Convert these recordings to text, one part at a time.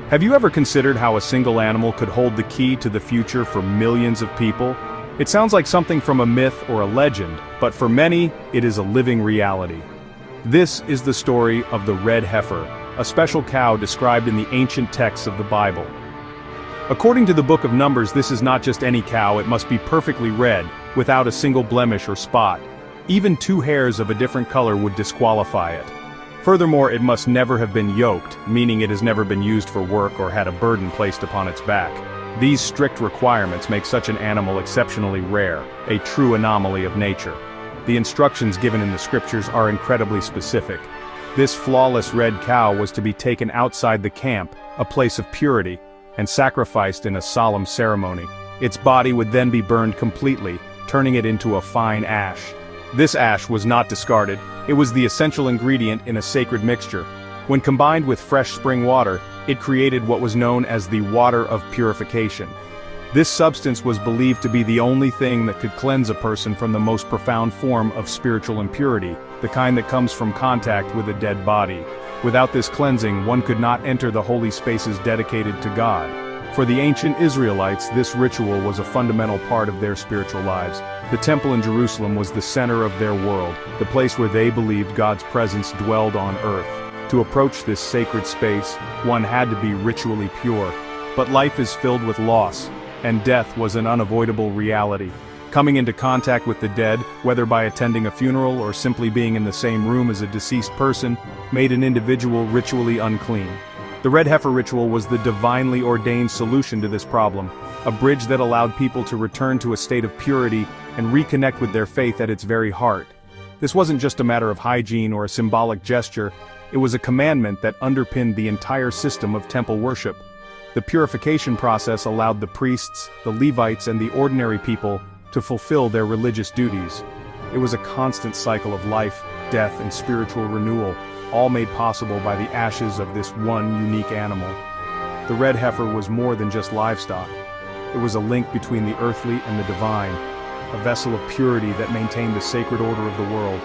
Have you ever considered how a single animal could hold the key to the future for millions of people? It sounds like something from a myth or a legend, but for many, it is a living reality. This is the story of the red heifer, a special cow described in the ancient texts of the Bible. According to the book of Numbers, this is not just any cow, it must be perfectly red, without a single blemish or spot. Even 2 hairs of a different color would disqualify it. Furthermore, it must never have been yoked, meaning it has never been used for work or had a burden placed upon its back. These strict requirements make such an animal exceptionally rare, a true anomaly of nature. The instructions given in the scriptures are incredibly specific. This flawless red cow was to be taken outside the camp, a place of purity, and sacrificed in a solemn ceremony. Its body would then be burned completely, turning it into a fine ash. This ash was not discarded, it was the essential ingredient in a sacred mixture. When combined with fresh spring water, it created what was known as the water of purification. This substance was believed to be the only thing that could cleanse a person from the most profound form of spiritual impurity, the kind that comes from contact with a dead body. Without this cleansing, one could not enter the holy spaces dedicated to God. For the ancient Israelites, this ritual was a fundamental part of their spiritual lives. The temple in Jerusalem was the center of their world, the place where they believed God's presence dwelled on earth. To approach this sacred space, one had to be ritually pure. But life is filled with loss, and death was an unavoidable reality. Coming into contact with the dead, whether by attending a funeral or simply being in the same room as a deceased person, made an individual ritually unclean. The red heifer ritual was the divinely ordained solution to this problem, a bridge that allowed people to return to a state of purity and reconnect with their faith at its very heart. This wasn't just a matter of hygiene or a symbolic gesture, it was a commandment that underpinned the entire system of temple worship. The purification process allowed the priests, the Levites, and the ordinary people to fulfill their religious duties. It was a constant cycle of life, death, and spiritual renewal, all made possible by the ashes of this one unique animal. The red heifer was more than just livestock. It was a link between the earthly and the divine, a vessel of purity that maintained the sacred order of the world.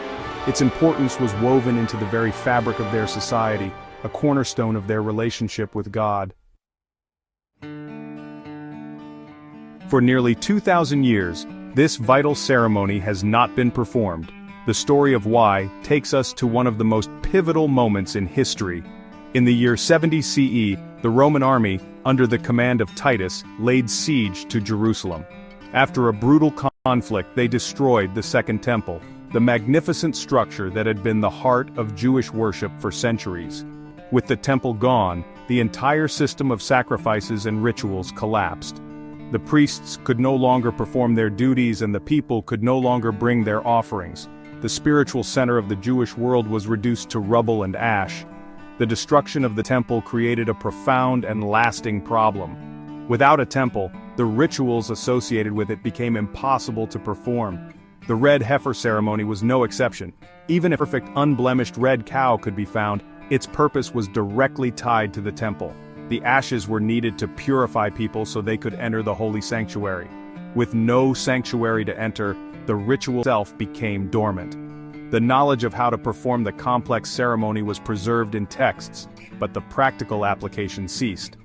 Its importance was woven into the very fabric of their society, a cornerstone of their relationship with God. For nearly 2,000 years, this vital ceremony has not been performed. The story of why takes us to one of the most pivotal moments in history. In the year 70 CE, the Roman army, under the command of Titus, laid siege to Jerusalem. After a brutal conflict, they destroyed the Second Temple, the magnificent structure that had been the heart of Jewish worship for centuries. With the temple gone, the entire system of sacrifices and rituals collapsed. The priests could no longer perform their duties and the people could no longer bring their offerings. The spiritual center of the Jewish world was reduced to rubble and ash. The destruction of the temple created a profound and lasting problem. Without a temple, the rituals associated with it became impossible to perform. The red heifer ceremony was no exception. Even if a perfect, unblemished red cow could be found, its purpose was directly tied to the temple. The ashes were needed to purify people so they could enter the holy sanctuary. With no sanctuary to enter, the ritual itself became dormant. The knowledge of how to perform the complex ceremony was preserved in texts, but the practical application ceased.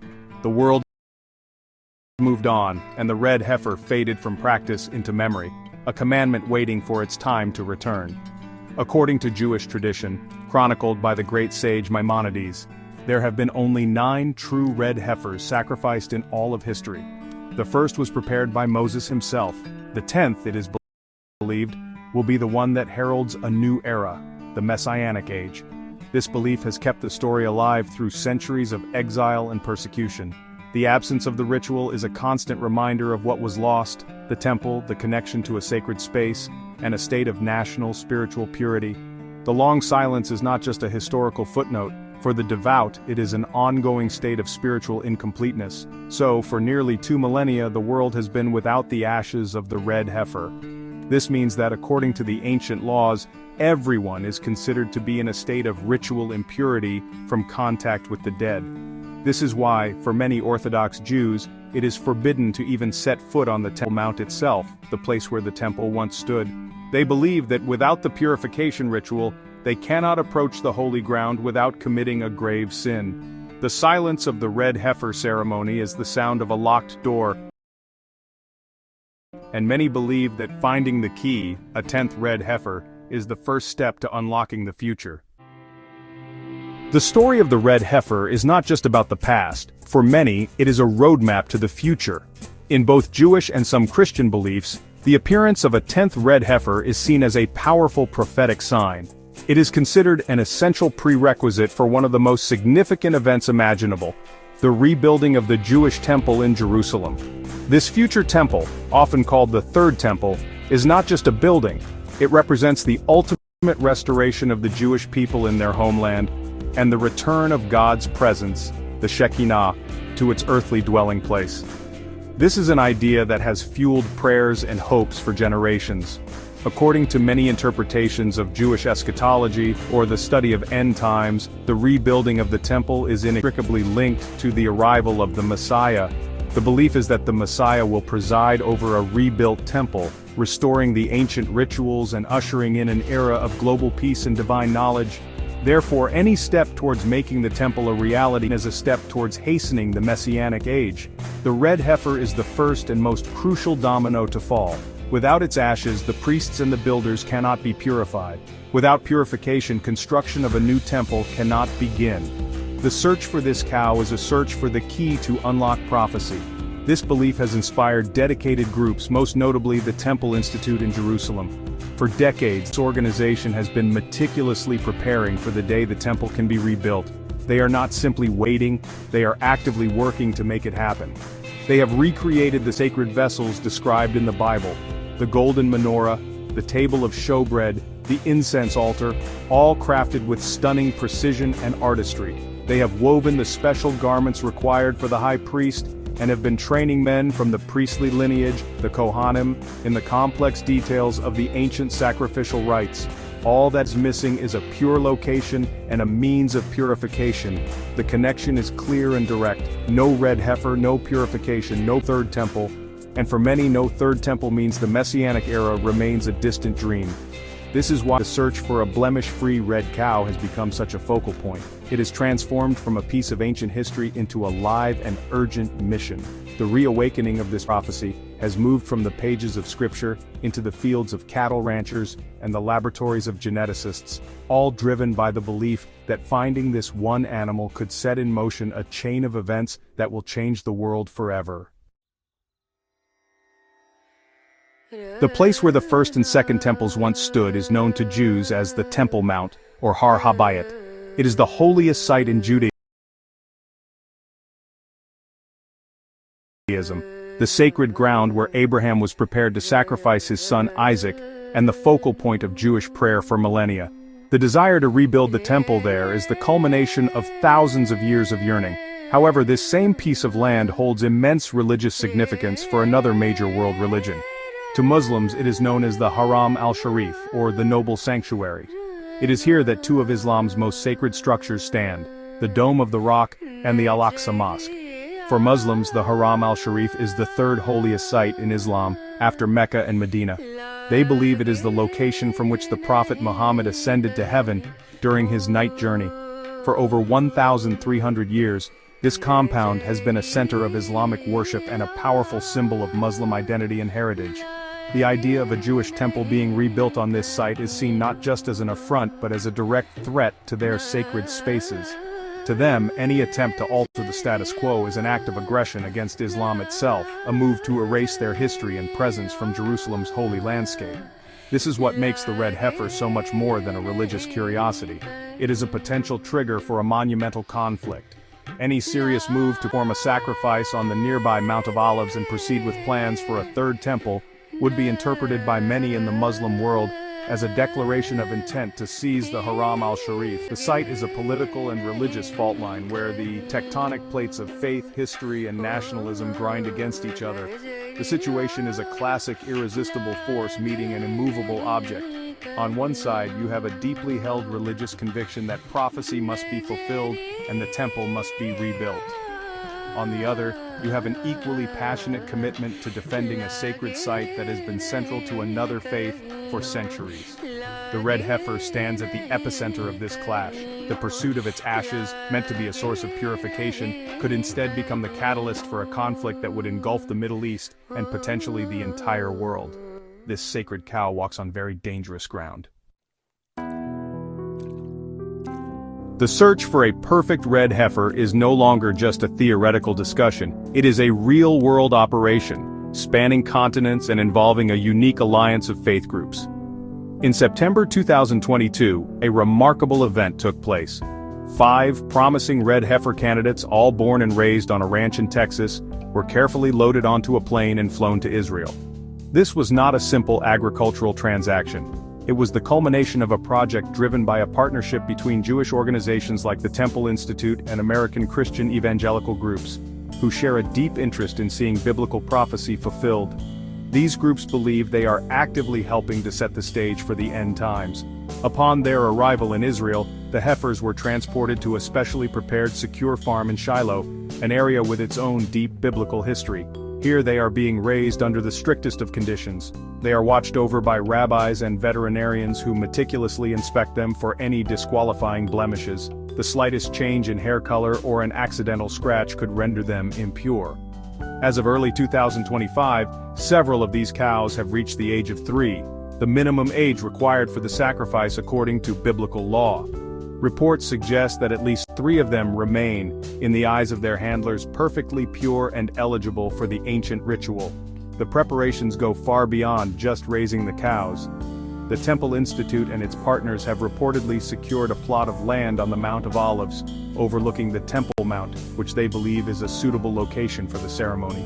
The world moved on, and the red heifer faded from practice into memory, a commandment waiting for its time to return. According to Jewish tradition, chronicled by the great sage Maimonides, there have been only 9 true red heifers sacrificed in all of history. The first was prepared by Moses himself. The 10th, it is believed, will be the one that heralds a new era, the Messianic age. This belief has kept the story alive through centuries of exile and persecution. The absence of the ritual is a constant reminder of what was lost: the temple, the connection to a sacred space, and a state of national spiritual purity. The long silence is not just a historical footnote. For the devout, it is an ongoing state of spiritual incompleteness. So, for nearly 2 millennia, the world has been without the ashes of the red heifer. This means that according to the ancient laws, everyone is considered to be in a state of ritual impurity from contact with the dead. This is why, for many Orthodox Jews, it is forbidden to even set foot on the Temple Mount itself, the place where the temple once stood. They believe that without the purification ritual, they cannot approach the holy ground without committing a grave sin. The silence of the red heifer ceremony is the sound of a locked door, and many believe that finding the key, a 10th red heifer, is the first step to unlocking the future. The story of the red heifer is not just about the past. For many, it is a roadmap to the future. In both Jewish and some Christian beliefs, the appearance of a 10th red heifer is seen as a powerful prophetic sign. It is considered an essential prerequisite for one of the most significant events imaginable: the rebuilding of the Jewish temple in Jerusalem. This future temple, often called the Third Temple, is not just a building. It represents the ultimate restoration of the Jewish people in their homeland, and the return of God's presence, the Shekinah, to its earthly dwelling place. This is an idea that has fueled prayers and hopes for generations. According to many interpretations of Jewish eschatology, or the study of end times, the rebuilding of the temple is inextricably linked to the arrival of the Messiah. The belief is that the Messiah will preside over a rebuilt temple, restoring the ancient rituals and ushering in an era of global peace and divine knowledge. Therefore, any step towards making the temple a reality is a step towards hastening the Messianic age. The red heifer is the first and most crucial domino to fall. Without its ashes, the priests and the builders cannot be purified. Without purification, construction of a new temple cannot begin. The search for this cow is a search for the key to unlock prophecy. This belief has inspired dedicated groups, most notably the Temple Institute in Jerusalem. For decades, this organization has been meticulously preparing for the day the temple can be rebuilt. They are not simply waiting, they are actively working to make it happen. They have recreated the sacred vessels described in the Bible: the golden menorah, the table of showbread, the incense altar, all crafted with stunning precision and artistry. They have woven the special garments required for the high priest, and have been training men from the priestly lineage, the Kohanim, in the complex details of the ancient sacrificial rites. All that's missing is a pure location and a means of purification. The connection is clear and direct. No red heifer, no purification, no third temple. And for many, no third temple means the Messianic era remains a distant dream. This is why the search for a blemish-free red cow has become such a focal point. It has transformed from a piece of ancient history into a live and urgent mission. The reawakening of this prophecy has moved from the pages of Scripture into the fields of cattle ranchers and the laboratories of geneticists, all driven by the belief that finding this one animal could set in motion a chain of events that will change the world forever. The place where the first and second temples once stood is known to Jews as the Temple Mount, or Har Habayit. It is the holiest site in Judaism, the sacred ground where Abraham was prepared to sacrifice his son Isaac, and the focal point of Jewish prayer for millennia. The desire to rebuild the temple there is the culmination of thousands of years of yearning. However, this same piece of land holds immense religious significance for another major world religion. To Muslims, it is known as the Haram al-Sharif, or the Noble Sanctuary. It is here that two of Islam's most sacred structures stand: the Dome of the Rock and the Al-Aqsa Mosque. For Muslims, the Haram al-Sharif is the third holiest site in Islam, after Mecca and Medina. They believe it is the location from which the Prophet Muhammad ascended to heaven during his night journey. For over 1,300 years, this compound has been a center of Islamic worship and a powerful symbol of Muslim identity and heritage. The idea of a Jewish temple being rebuilt on this site is seen not just as an affront but as a direct threat to their sacred spaces. To them, any attempt to alter the status quo is an act of aggression against Islam itself, a move to erase their history and presence from Jerusalem's holy landscape. This is what makes the red heifer so much more than a religious curiosity. It is a potential trigger for a monumental conflict. Any serious move to form a sacrifice on the nearby Mount of Olives and proceed with plans for a third temple would be interpreted by many in the Muslim world as a declaration of intent to seize the Haram al-Sharif. The site is a political and religious fault line where the tectonic plates of faith, history, and nationalism grind against each other. The situation is a classic irresistible force meeting an immovable object. On one side, you have a deeply held religious conviction that prophecy must be fulfilled and the temple must be rebuilt. On the other, you have an equally passionate commitment to defending a sacred site that has been central to another faith for centuries. The red heifer stands at the epicenter of this clash. The pursuit of its ashes, meant to be a source of purification, could instead become the catalyst for a conflict that would engulf the Middle East and potentially the entire world. This sacred cow walks on very dangerous ground. The search for a perfect red heifer is no longer just a theoretical discussion. It is a real-world operation, spanning continents and involving a unique alliance of faith groups. In September 2022, a remarkable event took place. 5 promising red heifer candidates, all born and raised on a ranch in Texas, were carefully loaded onto a plane and flown to Israel. This was not a simple agricultural transaction. It was the culmination of a project driven by a partnership between Jewish organizations like the Temple Institute and American Christian evangelical groups, who share a deep interest in seeing biblical prophecy fulfilled. These groups believe they are actively helping to set the stage for the end times. Upon their arrival in Israel, the heifers were transported to a specially prepared secure farm in Shiloh, an area with its own deep biblical history. Here they are being raised under the strictest of conditions. They are watched over by rabbis and veterinarians who meticulously inspect them for any disqualifying blemishes. The slightest change in hair color or an accidental scratch could render them impure. As of early 2025, several of these cows have reached the age of 3, the minimum age required for the sacrifice according to biblical law. Reports suggest that at least 3 of them remain, in the eyes of their handlers, perfectly pure and eligible for the ancient ritual. The preparations go far beyond just raising the cows. The Temple Institute and its partners have reportedly secured a plot of land on the Mount of Olives, overlooking the Temple Mount, which they believe is a suitable location for the ceremony.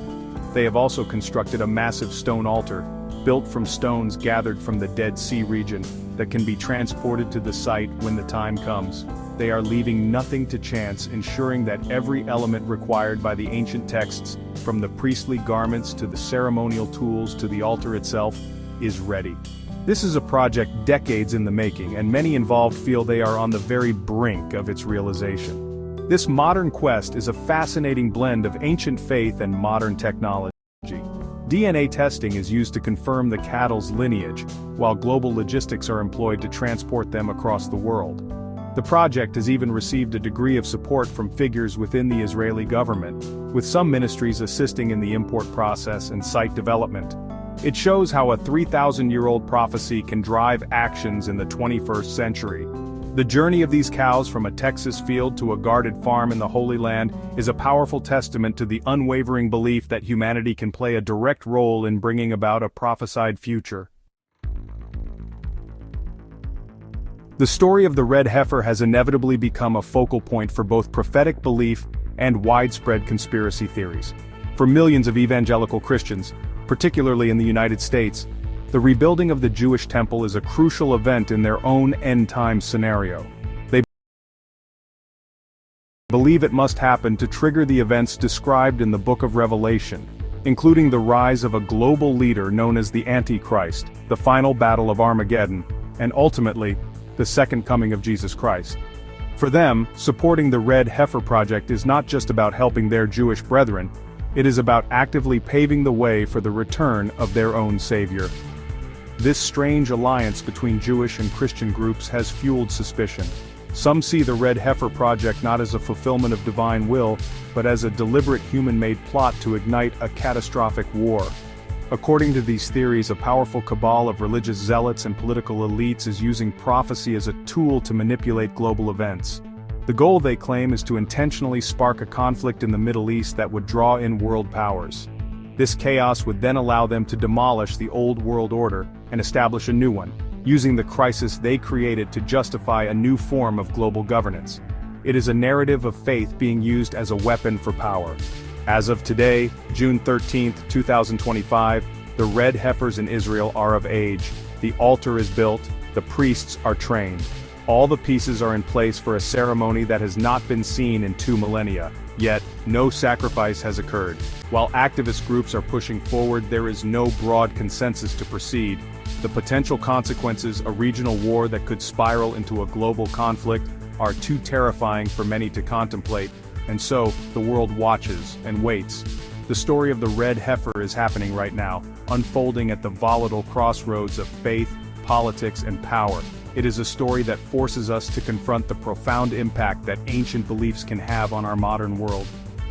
They have also constructed a massive stone altar, built from stones gathered from the Dead Sea region, that can be transported to the site when the time comes. They are leaving nothing to chance, ensuring that every element required by the ancient texts, from the priestly garments to the ceremonial tools to the altar itself, is ready. This is a project decades in the making, and many involved feel they are on the very brink of its realization. This modern quest is a fascinating blend of ancient faith and modern technology. DNA testing is used to confirm the cattle's lineage, while global logistics are employed to transport them across the world. The project has even received a degree of support from figures within the Israeli government, with some ministries assisting in the import process and site development. It shows how a 3,000-year-old prophecy can drive actions in the 21st century. The journey of these cows from a Texas field to a guarded farm in the Holy Land is a powerful testament to the unwavering belief that humanity can play a direct role in bringing about a prophesied future. The story of the red heifer has inevitably become a focal point for both prophetic belief and widespread conspiracy theories. For millions of evangelical Christians, particularly in the United States, the rebuilding of the Jewish temple is a crucial event in their own end-time scenario. They believe it must happen to trigger the events described in the Book of Revelation, including the rise of a global leader known as the Antichrist, the final battle of Armageddon, and ultimately, the second coming of Jesus Christ. For them, supporting the Red Heifer Project is not just about helping their Jewish brethren, it is about actively paving the way for the return of their own Savior. This strange alliance between Jewish and Christian groups has fueled suspicion. Some see the Red Heifer Project not as a fulfillment of divine will, but as a deliberate human-made plot to ignite a catastrophic war. According to these theories, a powerful cabal of religious zealots and political elites is using prophecy as a tool to manipulate global events. The goal, they claim, is to intentionally spark a conflict in the Middle East that would draw in world powers. This chaos would then allow them to demolish the old world order and establish a new one, using the crisis they created to justify a new form of global governance. It is a narrative of faith being used as a weapon for power. As of today, June 13, 2025, the red heifers in Israel are of age, the altar is built, the priests are trained. All the pieces are in place for a ceremony that has not been seen in 2 millennia, yet no sacrifice has occurred. While activist groups are pushing forward, there is no broad consensus to proceed. The potential consequences, a regional war that could spiral into a global conflict, are too terrifying for many to contemplate, and so, the world watches and waits. The story of the red heifer is happening right now, unfolding at the volatile crossroads of faith, politics, and power. It is a story that forces us to confront the profound impact that ancient beliefs can have on our modern world.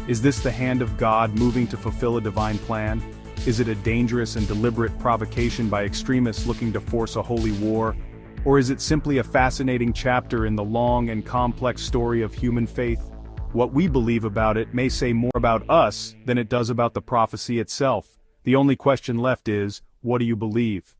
Is this the hand of God moving to fulfill a divine plan? Is it a dangerous and deliberate provocation by extremists looking to force a holy war? Or is it simply a fascinating chapter in the long and complex story of human faith? What we believe about it may say more about us than it does about the prophecy itself. The only question left is, what do you believe?